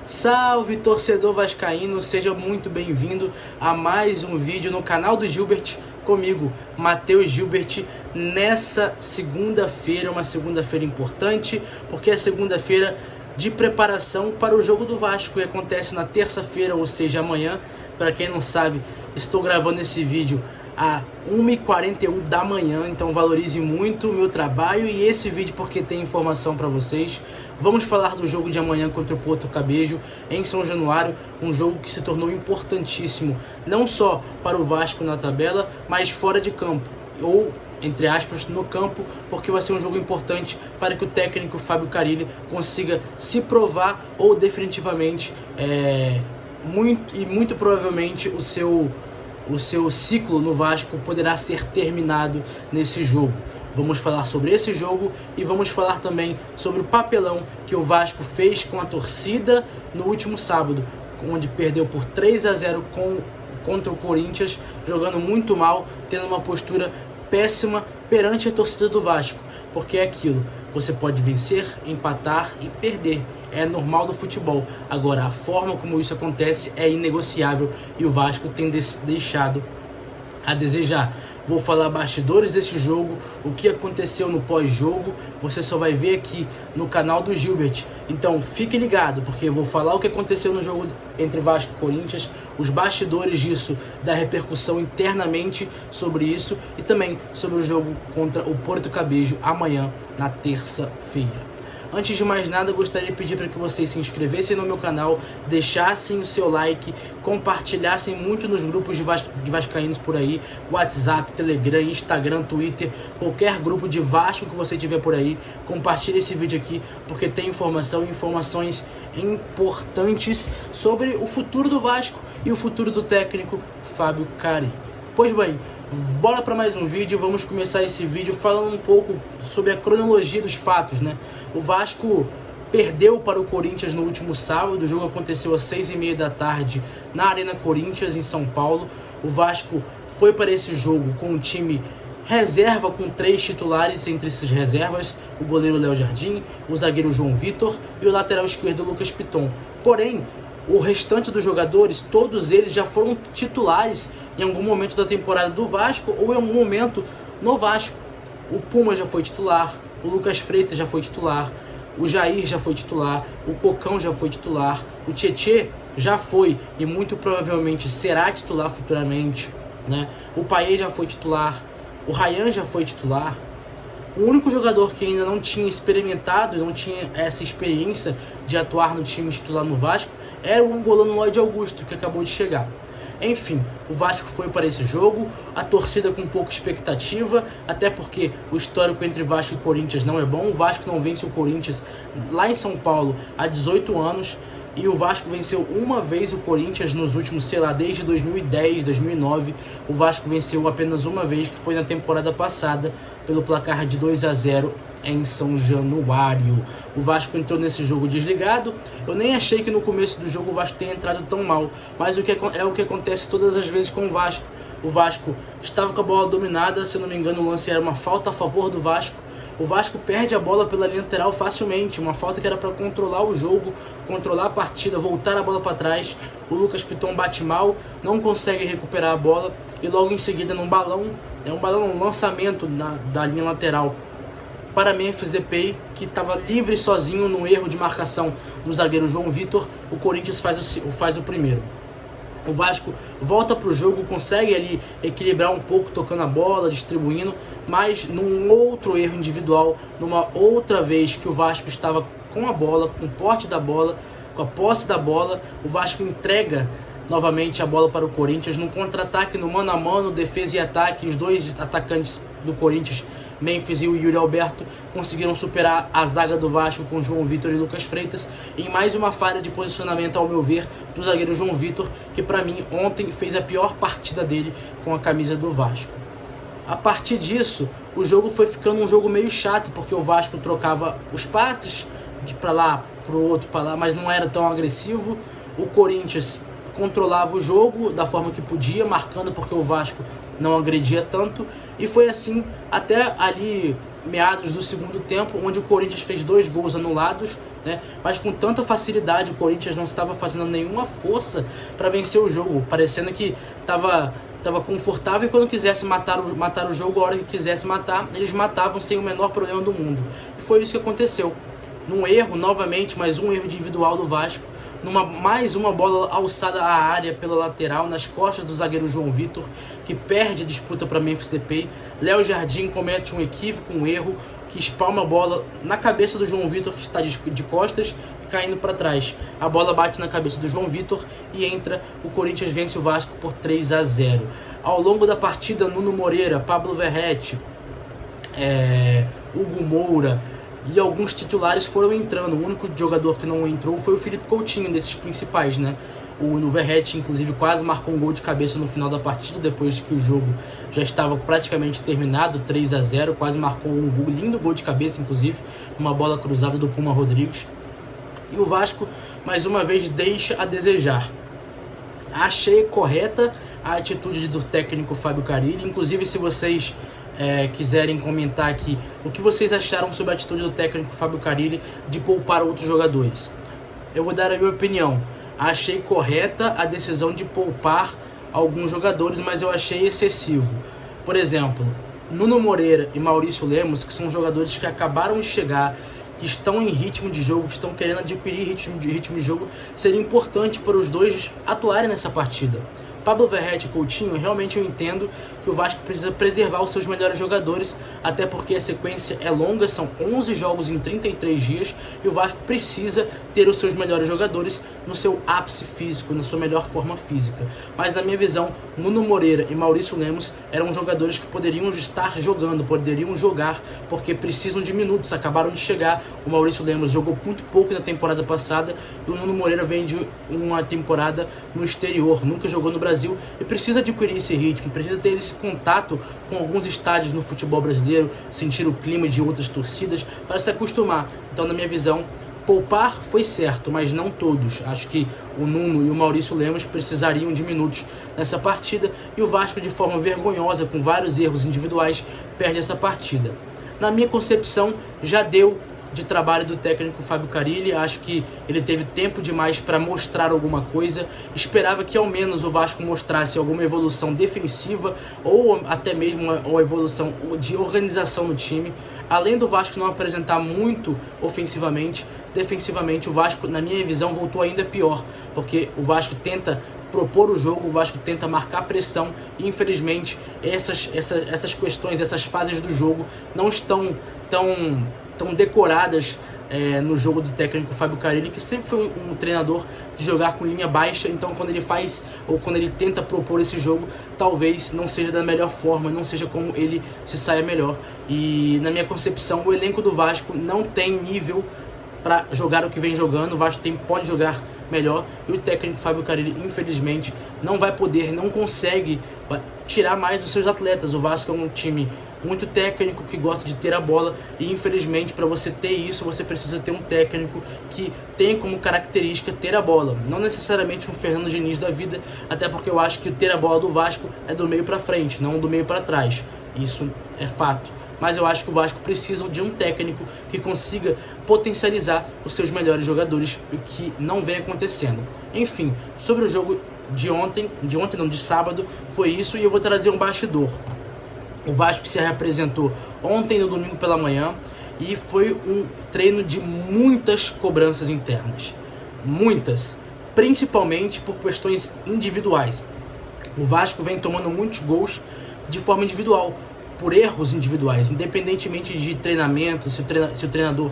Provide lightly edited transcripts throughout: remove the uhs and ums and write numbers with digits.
Salve, torcedor vascaíno, seja muito bem-vindo a mais um vídeo no canal do Gilbert, comigo, Matheus Gilbert, nessa segunda-feira, uma segunda-feira importante, porque é segunda-feira de preparação para o jogo do Vasco, que acontece na terça-feira, ou seja, amanhã. Para quem não sabe, estou gravando esse vídeo a 1h41 da manhã, então valorize muito o meu trabalho e esse vídeo porque tem informação para vocês. Vamos falar do jogo de amanhã contra o Porto Cabejo em São Januário, um jogo que se tornou importantíssimo, não só para o Vasco na tabela, mas fora de campo, ou entre aspas, no campo, porque vai ser um jogo importante para que o técnico Fábio Carille consiga se provar ou definitivamente, muito provavelmente o seu ciclo no Vasco poderá ser terminado nesse jogo. Vamos falar sobre esse jogo e vamos falar também sobre o papelão que o Vasco fez com a torcida no último sábado, onde perdeu por 3-0 contra o Corinthians, jogando muito mal, tendo uma postura péssima perante a torcida do Vasco, porque é aquilo, você pode vencer, empatar e perder, é normal do futebol. Agora, a forma como isso acontece é inegociável e o Vasco tem deixado a desejar. Vou falar bastidores desse jogo, o que aconteceu no pós-jogo, você só vai ver aqui no canal do Gilbert. Então fique ligado, porque eu vou falar o que aconteceu no jogo entre Vasco e Corinthians, os bastidores disso, da repercussão internamente sobre isso e também sobre o jogo contra o Porto Cabejo amanhã, na terça-feira. Antes de mais nada, eu gostaria de pedir para que vocês se inscrevessem no meu canal, deixassem o seu like, compartilhassem muito nos grupos de vascaínos por aí, WhatsApp, Telegram, Instagram, Twitter, qualquer grupo de Vasco que você tiver por aí, compartilhe esse vídeo aqui, porque tem informações importantes sobre o futuro do Vasco e o futuro do técnico Fábio Carille. Pois bem, bora para mais um vídeo. Vamos começar esse vídeo falando um pouco sobre a cronologia dos fatos, né? O Vasco perdeu para o Corinthians no último sábado, o jogo aconteceu às 6h30 da tarde na Arena Corinthians, em São Paulo. O Vasco foi para esse jogo com um time reserva, com 3 titulares entre esses reservas, o goleiro Léo Jardim, o zagueiro João Vitor e o lateral esquerdo Lucas Piton. Porém, o restante dos jogadores, todos eles já foram titulares em algum momento da temporada do Vasco ou em algum momento no Vasco. O Puma já foi titular, o Lucas Freitas já foi titular, o Jair já foi titular, o Cocão já foi titular, o Tietê já foi e muito provavelmente será titular futuramente, né? O Payet já foi titular, o Ryan já foi titular. O único jogador que ainda não tinha experimentado, não tinha essa experiência de atuar no time titular no Vasco, era o angolano Lloyd Augusto, que acabou de chegar. Enfim, o Vasco foi para esse jogo, a torcida com pouca expectativa, até porque o histórico entre Vasco e Corinthians não é bom. O Vasco não vence o Corinthians lá em São Paulo há 18 anos, e o Vasco venceu uma vez o Corinthians nos últimos, desde 2010, 2009, o Vasco venceu apenas uma vez, que foi na temporada passada, pelo placar de 2-0 em São Januário. O Vasco entrou nesse jogo desligado. Eu nem achei que no começo do jogo o Vasco tenha entrado tão mal, mas o que acontece todas as vezes com o Vasco. O Vasco estava com a bola dominada, se eu não me engano o lance era uma falta a favor do Vasco. O Vasco perde a bola pela linha lateral facilmente, uma falta que era para controlar o jogo, controlar a partida, voltar a bola para trás. O Lucas Piton bate mal, não consegue recuperar a bola e logo em seguida um lançamento da linha lateral para Memphis Depay, que estava livre sozinho no erro de marcação do zagueiro João Vitor. O Corinthians faz o primeiro. O Vasco volta para o jogo, consegue ali equilibrar um pouco, tocando a bola, distribuindo, mas num outro erro individual, numa outra vez que o Vasco estava com a bola, com o porte da bola, com a posse da bola, o Vasco entrega novamente a bola para o Corinthians, num contra-ataque, no mano a mano, defesa e ataque. Os dois atacantes do Corinthians, Memphis e o Yuri Alberto, conseguiram superar a zaga do Vasco com João Vitor e Lucas Freitas, em mais uma falha de posicionamento, ao meu ver, do zagueiro João Vitor, que para mim ontem fez a pior partida dele com a camisa do Vasco. A partir disso, o jogo foi ficando um jogo meio chato, porque o Vasco trocava os passes de para lá, para o outro, para lá, mas não era tão agressivo. O Corinthians controlava o jogo da forma que podia, marcando, porque o Vasco não agredia tanto, e foi assim até ali meados do segundo tempo, onde o Corinthians fez 2 gols anulados né? Mas com tanta facilidade, o Corinthians não estava fazendo nenhuma força para vencer o jogo, parecendo que estava confortável, e quando quisesse matar o jogo, a hora que quisesse matar, eles matavam sem o menor problema do mundo. E foi isso que aconteceu. Num erro, novamente, mais um erro individual do Vasco, mais uma bola alçada à área pela lateral, nas costas do zagueiro João Vitor, que perde a disputa para Memphis Depay. Léo Jardim comete um equívoco, um erro, que espalma a bola na cabeça do João Vitor, que está de costas, caindo para trás. A bola bate na cabeça do João Vitor e entra. O Corinthians vence o Vasco por 3-0. Ao longo da partida, Nuno Moreira, Pablo Verratti, Hugo Moura e alguns titulares foram entrando. O único jogador que não entrou foi o Felipe Coutinho, desses principais, né? O Verratti, inclusive, quase marcou um gol de cabeça no final da partida, depois que o jogo já estava praticamente terminado, 3-0, quase marcou um lindo gol de cabeça, inclusive, uma bola cruzada do Puma Rodrigues. E o Vasco, mais uma vez, deixa a desejar. Achei correta a atitude do técnico Fábio Carille. Inclusive, se vocês quiserem comentar aqui o que vocês acharam sobre a atitude do técnico Fábio Carille de poupar outros jogadores, eu vou dar a minha opinião. Achei correta a decisão de poupar alguns jogadores, mas eu achei excessivo. Por exemplo, Nuno Moreira e Maurício Lemos, que são jogadores que acabaram de chegar, que estão em ritmo de jogo, que estão querendo adquirir ritmo de jogo, seria importante para os dois atuarem nessa partida. Pablo Verratti e Coutinho, realmente eu entendo que o Vasco precisa preservar os seus melhores jogadores, até porque a sequência é longa, são 11 jogos em 33 dias, e o Vasco precisa ter os seus melhores jogadores no seu ápice físico, na sua melhor forma física. Mas na minha visão, Nuno Moreira e Maurício Lemos eram jogadores que poderiam estar jogando, poderiam jogar, porque precisam de minutos, acabaram de chegar. O Maurício Lemos jogou muito pouco na temporada passada, e o Nuno Moreira vem de uma temporada no exterior, nunca jogou no Brasil, e precisa adquirir esse ritmo, precisa ter esse contato com alguns estádios no futebol brasileiro, sentir o clima de outras torcidas, para se acostumar. Então, na minha visão, poupar foi certo, mas não todos. Acho que o Nuno e o Maurício Lemos precisariam de minutos nessa partida, e o Vasco, de forma vergonhosa, com vários erros individuais, perde essa partida. Na minha concepção, já deu de trabalho do técnico Fábio Carille. Acho que ele teve tempo demais para mostrar alguma coisa. Esperava que ao menos o Vasco mostrasse alguma evolução defensiva, ou até mesmo uma evolução de organização no time. Além do Vasco não apresentar muito ofensivamente, defensivamente o Vasco, na minha visão, voltou ainda pior, porque o Vasco tenta propor o jogo, o Vasco tenta marcar pressão, e infelizmente essas questões, essas fases do jogo não estão tão decoradas no jogo do técnico Fábio Carille, que sempre foi um treinador de jogar com linha baixa. Então, quando ele faz, ou quando ele tenta propor esse jogo, talvez não seja da melhor forma, não seja como ele se saia melhor. E na minha concepção, o elenco do Vasco não tem nível para jogar o que vem jogando. O Vasco pode jogar melhor, e o técnico Fábio Carille, infelizmente, não vai poder, não consegue tirar mais dos seus atletas. O Vasco é um time muito técnico, que gosta de ter a bola, e infelizmente, para você ter isso, você precisa ter um técnico que tem como característica ter a bola, não necessariamente um Fernando Diniz da vida, até porque eu acho que ter a bola do Vasco é do meio para frente, não do meio para trás, isso é fato. Mas eu acho que o Vasco precisa de um técnico que consiga potencializar os seus melhores jogadores, o que não vem acontecendo. Enfim, sobre o jogo de sábado, foi isso, e eu vou trazer um bastidor. O Vasco se reapresentou ontem, no domingo pela manhã, e foi um treino de muitas cobranças internas. Muitas, principalmente por questões individuais. O Vasco vem tomando muitos gols de forma individual, por erros individuais, independentemente de treinamento, se o treinador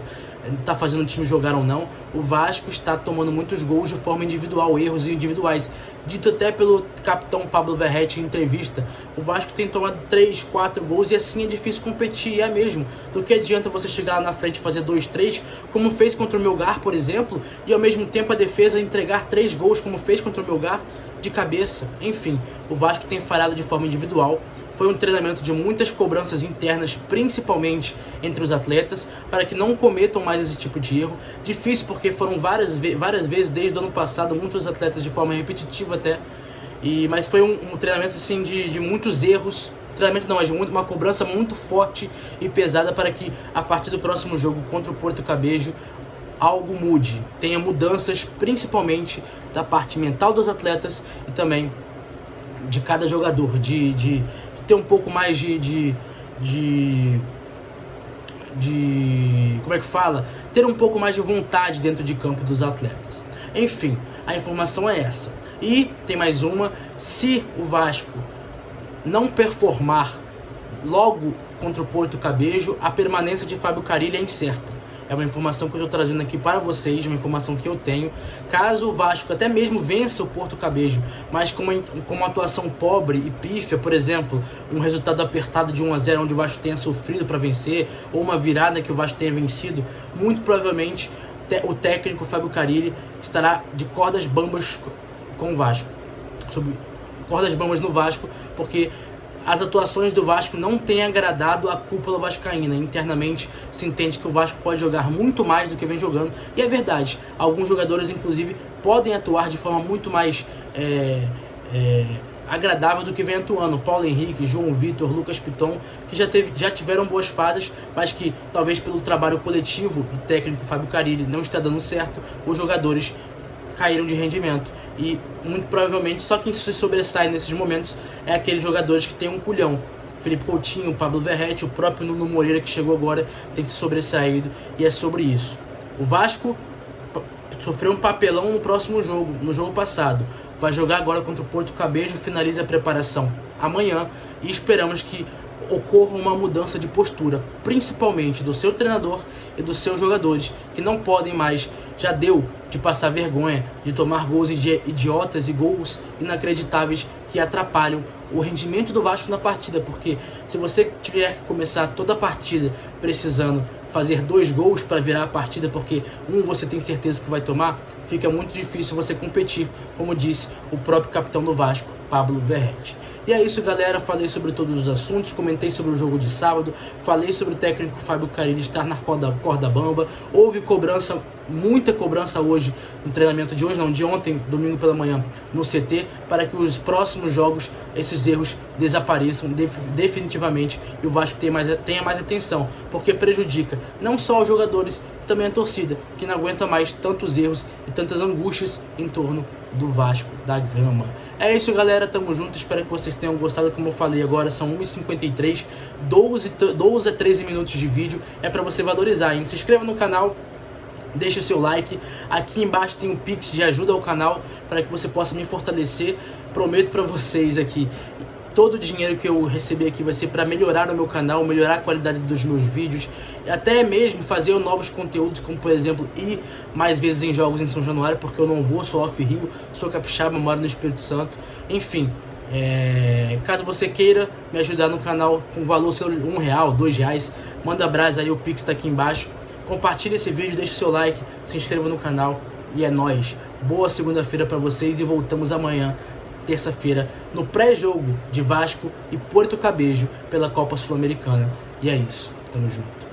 está fazendo o time jogar ou não. O Vasco está tomando muitos gols de forma individual, erros individuais. Dito até pelo capitão Pablo Verratti em entrevista, o Vasco tem tomado 3, 4 gols, e assim é difícil competir, é mesmo. Do que adianta você chegar lá na frente e fazer 2, 3, como fez contra o Melgar, por exemplo, e ao mesmo tempo a defesa entregar 3 gols, como fez contra o Melgar, de cabeça. Enfim, o Vasco tem falhado de forma individual. Foi um treinamento de muitas cobranças internas, principalmente entre os atletas, para que não cometam mais esse tipo de erro. Difícil, porque foram várias vezes desde o ano passado, muitos atletas de forma repetitiva até. Mas foi um treinamento assim, de muitos erros. Treinamento não, mas uma cobrança muito forte e pesada, para que a partir do próximo jogo contra o Porto Cabejo algo mude, tenha mudanças principalmente da parte mental dos atletas e também de cada jogador, de ter um pouco mais de como é que fala? Ter um pouco mais de vontade dentro de campo dos atletas. Enfim, a informação é essa. E tem mais uma: se o Vasco não performar logo contra o Porto Cabejo, a permanência de Fábio Carille é incerta. É uma informação que eu estou trazendo aqui para vocês, uma informação que eu tenho. Caso o Vasco até mesmo vença o Porto Cabejo, mas com uma atuação pobre e pífia, por exemplo, um resultado apertado de 1-0 onde o Vasco tenha sofrido para vencer, ou uma virada que o Vasco tenha vencido, muito provavelmente o técnico Fábio Carille estará de cordas bambas com o Vasco. Sobre cordas bambas no Vasco, porque as atuações do Vasco não têm agradado a cúpula vascaína. Internamente se entende que o Vasco pode jogar muito mais do que vem jogando, e é verdade, alguns jogadores inclusive podem atuar de forma muito mais agradável do que vem atuando. Paulo Henrique, João Vitor, Lucas Piton, que já tiveram boas fases, mas que talvez pelo trabalho coletivo do técnico Fábio Carille não está dando certo, os jogadores caíram de rendimento. E muito provavelmente só quem se sobressai nesses momentos é aqueles jogadores que têm um culhão. Felipe Coutinho, Pablo Verratti, o próprio Nuno Moreira, que chegou agora, tem se sobressaído, e é sobre isso. O Vasco sofreu um papelão no próximo jogo, no jogo passado. Vai jogar agora contra o Porto Cabejo, finaliza a preparação amanhã, e esperamos que ocorra uma mudança de postura, principalmente do seu treinador e dos seus jogadores, que não podem mais, já deu de passar vergonha, de tomar gols idiotas e gols inacreditáveis que atrapalham o rendimento do Vasco na partida, porque se você tiver que começar toda a partida precisando fazer 2 gols para virar a partida, porque você tem certeza que vai tomar, fica muito difícil você competir, como disse o próprio capitão do Vasco, Pablo Verratti. E é isso, galera, falei sobre todos os assuntos, comentei sobre o jogo de sábado, falei sobre o técnico Fábio Carille estar na corda bamba, houve cobrança, muita cobrança hoje, no treinamento de hoje, não, de ontem, domingo pela manhã, no CT, para que os próximos jogos, esses erros desapareçam definitivamente e o Vasco tenha mais atenção, porque prejudica não só os jogadores, também a torcida, que não aguenta mais tantos erros e tantas angústias em torno do Vasco da Gama. É isso, galera, tamo junto, espero que vocês tenham gostado. Como eu falei, agora são 1h53, 12 a 13 minutos de vídeo, é pra você valorizar, hein? Se inscreva no canal, deixe o seu like, aqui embaixo tem um Pix de ajuda ao canal, para que você possa me fortalecer. Prometo pra vocês aqui, todo o dinheiro que eu receber aqui vai ser para melhorar o meu canal, melhorar a qualidade dos meus vídeos, até mesmo fazer novos conteúdos, como por exemplo, ir mais vezes em jogos em São Januário, porque eu não vou, sou off-Rio, sou capixaba, moro no Espírito Santo. Enfim, caso você queira me ajudar no canal com valor R$1, R$2, manda brasa aí, o Pix tá aqui embaixo. Compartilhe esse vídeo, deixe o seu like, se inscreva no canal e é nóis. Boa segunda-feira para vocês e voltamos amanhã, terça-feira, no pré-jogo de Vasco e Porto Cabejo pela Copa Sul-Americana. E é isso, tamo junto.